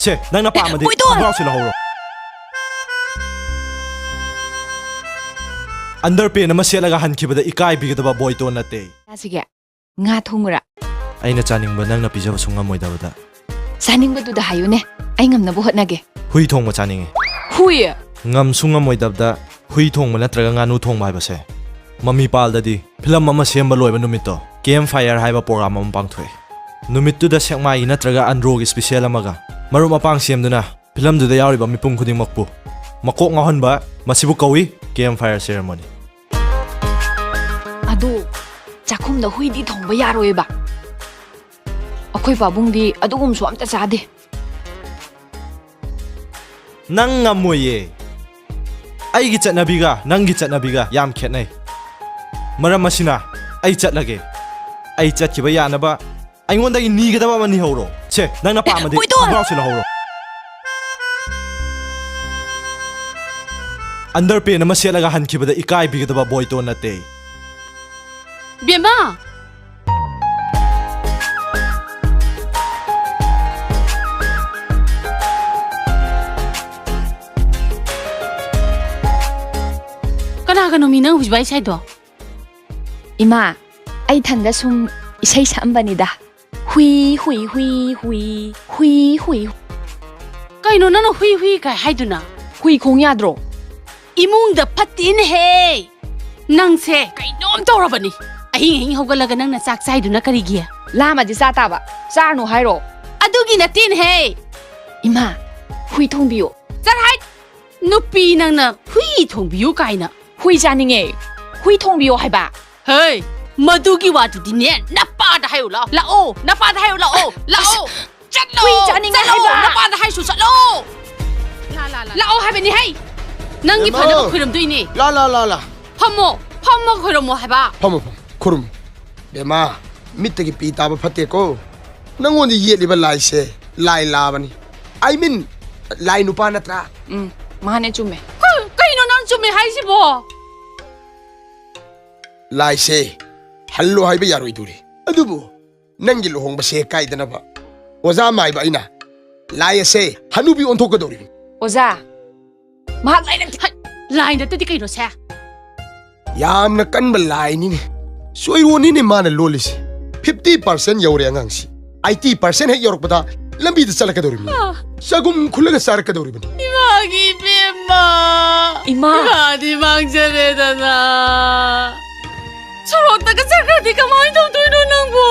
제, 낭나 빠마디 브라우스 lahoro. Underpay na masyalaga hankibada ikai bigidaba boy to nate. Sige, nga thongura. Ay na chaning ba nang napijaba sunga moy dabada. Saning ba duda hayo ne? Ay ngam na buhat nage. Hui thong mo chaning. Hui. Ngam sunga moy dabda hui thong mo natraga nganu thong mai base. Mami pal dadi film mama siyamba loiba numito. Campfire haiba program mama pangthoi. Numittu da sekmai natraga androgi special amaga. Marum apang siyamduna film duda yauriba mipum khuding makpu. Makok ngahon ba masibu kawi campfire ceremony. Ado chakhum da hui di thongba yaroi ba. Akhoi pabung di adugum su amta chade. Nang ngamoye. Ai gi chatnabiga nang gi chatnabiga yam khetnai. Maram masina ai chatlage. Ai chatkiba yanaba aingonda gi nigadaba mani horo. Che nang na pamade browse la horo. Underpay na masyalaga hankibada ikai bigidaba boy to nate. Bema! Kana nung minang husbay sa'y do? Ima, ay thanda sung isay samba ni da. Hui, hui, hui, hui, hui, hui. Kay no nang hui kay hay do na. Hui kong yadro. Imong da patin he! Nang se, kay noom tawra ba ni? Ahing hogalaga nang nasak sa'y do na karigiya. Lama di sa taba. Sa ano hayro? Adugi na tin he! Ima, hui thong biyo. Saray! Nupi nang na hui thong biyo kay na. Hui janinge. Hui thong biyo hay ba? Hey! Madugi wadu din yan. Napada hayo lao. Lao! Napada hayo lao! Lao! Chatlo! Hui janinge hay ba? Napada hayo su chatlo! Lao hay ba ni hay? Nang gi phana ko khiram dui ni. La. Phamo khiram mo hay ba? Phamo. Kurum. Bema, mitta ki pita ba phate ko. Nangondi yeliba lai se, lai labani. I mean, lai nupa natra. Mahane chume. Kay no nang chume hay si bo. Lai se, hallo hay ba yaroi duri. Adubo, nangi lohong ba se kai dana ba. Oza mai ba ina. Lai se, hanubi ontok ka dori. Oza. Mahal ay nang Lai na tadi kay no sa. Yam na kan ba lai ni. Soiro ni ni mana lolis. 50% yauri angang si. 80% hay yorok bata. Lambi da sala ka dori. Sagum khulaga sar ka dori bani. Imagi bema. Ima. Kadi mang jare da na. Sorot ta ka sarka di ka mai dong tu no nang bo.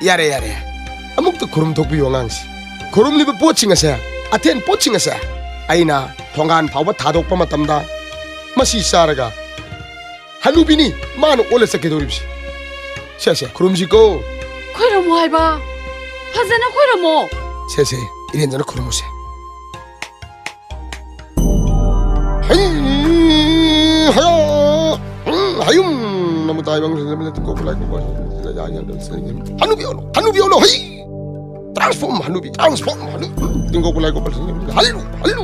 Yare. Amuk to kurum tok biyo angang si. Kurum ni ba poching asa. Aten poching asa. Aina thongan phawba thadok pa matamda. Masi saraga. Hanubini mano ole sakidoribsi. Se kurumsi ko. Khoira mo hay ba? Fazana khoira mo. Se irendana kurumuse. Hayum namutai bang ko kulai ko. Hanubi ono hay. Transform hanubi. Tingko kulai ko. Halu.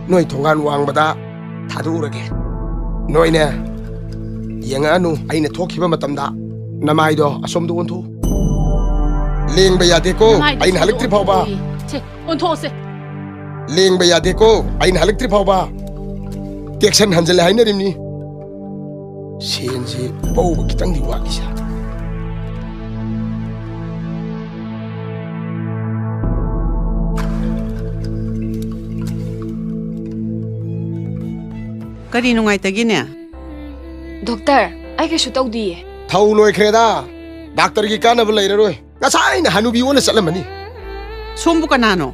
Noi thongan wang bada thadurage. Noina yang anu aina thokiba matamda namai do asom do onto leng ba yade ko aina haliktri phawba che onto se leng ba yade ko aina haliktri phawba teksan hanjale haina rimni senji bow kitang di wakisa Kari nungai tagi ne? Doktor, ay kaso tau di. thau loi khreda doctor gi kana ba leiraroi ngasai na hanubi wona salamani Sombu kanano?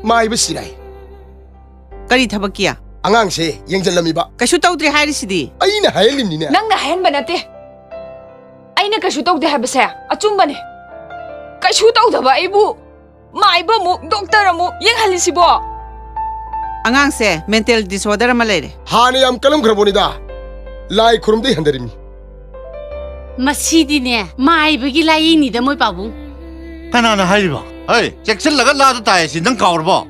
mai ba sirai Kari thabakia? angang se yengjallami ba Kasu taudri hairi sidi? aina hayelim ni na Nang nahen ba nate? Ay na kaso tau di hay ba saya? Achum ba ne? Kaso tau da ba ibu? Mai ba mo, doktor mo, yang halisi bo? Angang se mental disorder malere. hani am kalam khraboni da lai khurum dei handarimi masidi ne mai bagi lai ni da moi pabung. Kanana hairiba? Hey, Jackson laga la ta tai sin dang kaurba.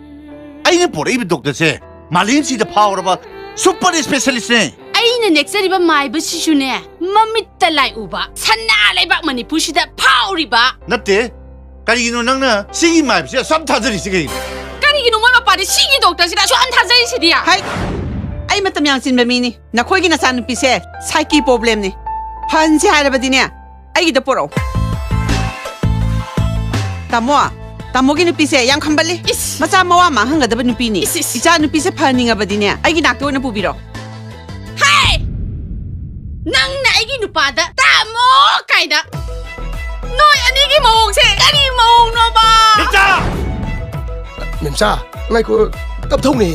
Ai ne pore ibi doctor se. Malin si da power ba. Super specialist ne. Ai ne next riba mai ba shishu ne. Mamit ta lai uba. Sanna lai ba mani pushi da power riba. Natte. ꯀꯔꯤꯒꯤꯅꯣ ꯅꯪꯅ ꯁꯤꯒꯤ ꯃꯥꯏꯕꯁꯦ ꯁꯨꯝ ꯊꯥꯖꯔꯤꯁꯤ ꯀꯩꯒꯤꯅꯣ? ꯀꯔꯤꯒꯤꯅꯣ ꯃꯣꯏ ꯃꯄꯥꯗꯤ ꯁꯤꯒꯤ ꯗꯣꯛꯇꯔꯁꯤꯗ ꯁꯨꯝ ꯊꯥꯖꯔꯤꯁꯤꯗꯤ? ꯍꯥꯏ ꯑꯩ ꯃꯇꯝ ꯌꯥꯝ ꯆꯤꯟꯕ ꯃꯤꯅꯤ ꯅꯈꯣꯏꯒꯤ ꯅꯆꯥꯅꯨꯄꯤꯁꯦ ꯁꯥꯏꯀꯤ ꯄ꯭ꯔꯣꯕ꯭ꯂꯦꯝꯅꯤ ꯐꯍꯟꯁꯦ ꯍꯥꯏꯔꯕꯗꯤꯅꯦ ꯑꯩꯒꯤꯗ ꯄꯣꯔꯛꯑꯣ ꯇꯥꯃꯣꯒꯤ ꯅꯨꯄꯤꯁꯦ ꯌꯥꯝ ꯈꯝꯕꯜꯂꯤ 이씨. ꯃꯆꯥ ꯃꯋꯥ ꯃꯥꯡꯍꯟꯒꯗꯕ ꯅꯨꯄꯤꯅꯤ 이씨. 이자 ꯅꯨꯄꯤꯁꯦ ꯐꯍꯟꯅꯤꯡꯉꯕꯗꯤꯅꯦ ꯑꯩꯒꯤ ꯅꯥꯛꯇ ꯑꯣꯏꯅ ꯄꯨꯕꯤꯔꯣ 하이! ꯅꯪꯅ ꯑꯩꯒꯤ ꯅꯨꯄꯥꯗ ꯇꯥꯃꯣ ꯀꯥꯏꯅ ꯅꯣꯏ ꯑꯅꯤꯒꯤ ꯃꯑꯣꯡꯁꯦ ꯀꯔꯤ ꯃꯑꯣꯡꯅꯣꯕ? ꯃꯦꯝꯆꯥ! ꯃꯦꯝꯆꯥ ꯉꯥꯏꯈꯣ ꯇꯞꯊꯧꯅꯦ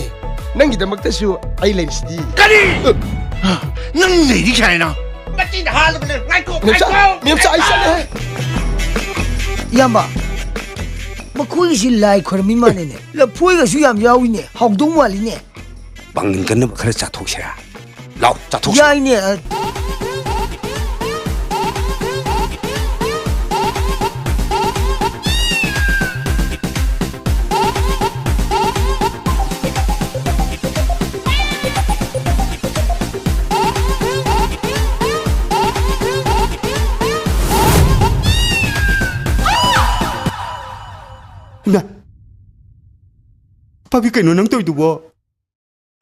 ꯅꯪꯒꯤꯗꯃꯛꯇꯁꯨ ꯑꯩ ꯂꯩꯔꯤꯁꯤꯗꯤ ꯀꯔꯤ? ꯅꯪ ꯂꯩꯔꯤ ꯈꯥꯏꯅ ꯃꯆꯤꯟ ꯍꯥꯜꯂꯒ ꯂꯩ. ꯉꯥꯏꯈꯣ! ꯃꯦꯝꯆꯥ ꯑꯩ ꯆꯠꯂꯦ ꯏꯌꯥꯝꯕ ꯃꯈꯣꯏꯒꯤꯁꯤ ꯂꯥꯏ ꯈꯣꯏꯔꯝꯃꯤ ꯃꯥꯜꯂꯤꯅꯦ ꯂꯐꯣꯏꯒꯁꯨ ꯌꯥꯝ ꯌꯥꯎꯏꯅꯦ ꯍꯥꯎꯗꯧ ꯃꯥꯜꯂꯤꯅꯦ ꯄꯥꯡꯒꯟ ꯀꯟꯅꯕ ꯈꯔ ꯆꯥꯊꯣꯛꯁꯤꯔꯥ ꯂꯥꯎ ꯆꯥꯊꯣꯛꯁꯤ ꯌꯥꯏꯅꯦ ꯏꯃꯥ ꯄꯥꯕꯤ ꯀꯩꯅꯣ ꯅꯪ ꯇꯧꯏꯗꯨꯕꯣ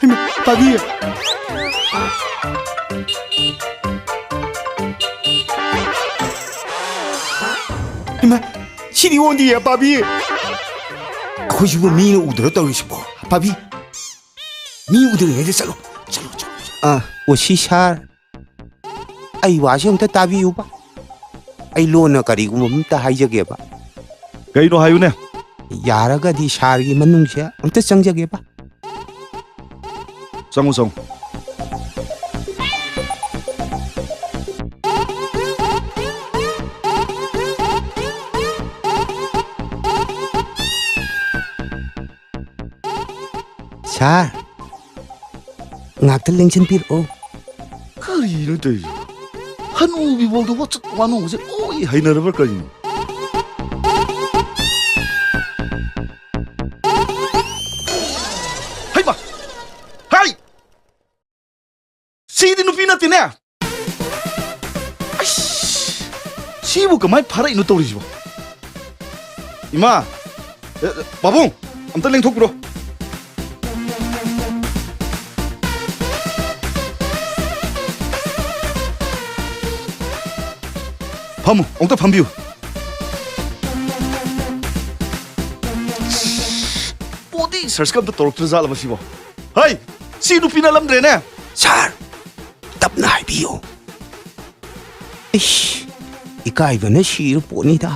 ꯏꯃꯥ ꯄꯥꯕꯤ 이마 시리 온디야 바비 아코시고 미는 우드로 떨어지고 바비 미 우드로 내려 살로 아 오시샤 아이 와시엄타 따비유바 아이 로나 가리고 몸다 하이저게바 ꯀꯩꯅꯣ ꯍꯥꯏꯌꯨꯅꯦ 야라가디 샤르기 만능시야 엄타 짱저게바 ꯆꯪꯉꯨ ꯆꯪꯉꯨ 샤 ngakta lengchen pir o ꯀꯔꯤꯅꯣ ꯇꯧꯔꯤꯁꯦ ꯍꯅꯨꯕꯤꯐꯥꯎꯗ ꯋꯥꯆꯠ ꯋꯥꯅꯣꯡꯁꯦ ꯂꯣꯏ ꯍꯩꯅꯔꯕ ꯀꯔꯤꯅꯣ ꯍꯩꯃꯥ ꯍꯥꯏ ꯁꯤꯗꯤ ꯅꯨꯄꯤ ꯅꯠꯇꯦꯅꯦ ꯑꯩꯁ ꯁꯤꯕꯨ ꯀꯃꯥꯏꯅ ꯐꯥꯔꯛꯏꯅꯣ ꯇꯧꯔꯤꯁꯤꯕꯣ ꯏꯃꯥ ꯄꯥꯕꯨꯡ ꯑꯝꯇ ꯂꯦꯡꯊꯣꯛꯄꯤꯔꯣ ꯐꯝꯃꯨ ꯑꯃꯨꯛꯇ ꯐꯝꯕꯤꯌꯨ ꯕꯣꯗꯤ ꯁꯔꯆꯀ ꯑꯝꯇ ꯇꯧꯔꯛꯇ꯭ꯔꯖꯥꯠꯂ ꯃꯁꯤꯕꯣ ꯍꯩ ꯁꯤ ꯅꯨꯄꯤꯅ ꯂꯝꯗ꯭ꯔꯦꯅꯦ ꯁꯥꯔ ꯇꯞꯅ ꯍꯥꯏꯕꯤꯌꯨ ꯏꯁ ꯏꯀꯥꯏꯕꯅ ꯁꯤꯔ ꯄꯣꯠꯅꯤꯗ